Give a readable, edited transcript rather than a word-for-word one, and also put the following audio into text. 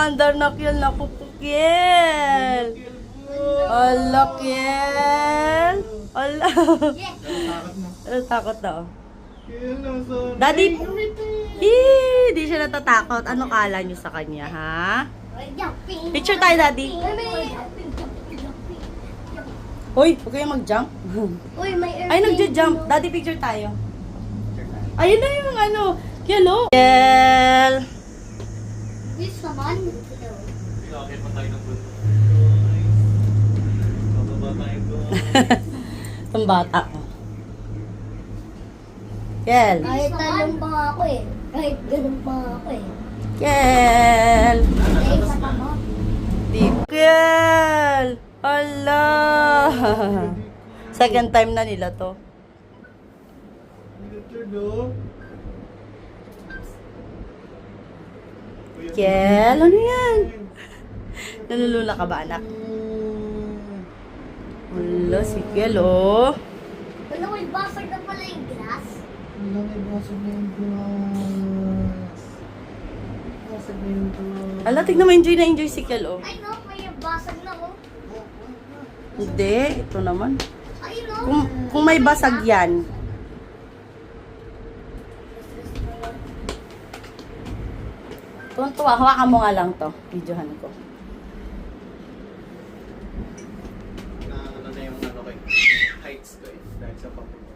Umaandar na Kiel. Naku po, Kiel. Ala, Kiel. Ala. Takot na, oh. Daddy, di siya natatakot. Ano kala niyo sa kanya, ha? Picture tayo, Daddy. Hoy, huwag kayong mag-jump. Uy, may airplane. Ay, nagja-jump. Daddy, picture tayo. Ayun na yung ano. Kielo. Kiel. Please naman. Pinakakit pa tayo ng bundok. Bababa tayo doon. Itong bata ko. Kiel. Kahit talong pa nga ako eh. Kahit ganun pa nga ako eh. Kiel. Eh, sa tama. Kiel. Ala. Second time na nila to. Kiel, ano yan? Nalulula ka ba, anak? Wala, si Kiel, oh. Wala, may basag na pala yung glass. Wala, may basag na yung glass. Basag na yung glass. Ala, tignan mo, enjoy na enjoy si Kiel, oh. Ay no, may basag na oh. Hindi, ito naman. Ay no. Kung may basag yan. Tuntua, hawakan mo nga lang to. Videohan ko. Na ano na yung ano kay heights ko eh. Dahil sa papunta.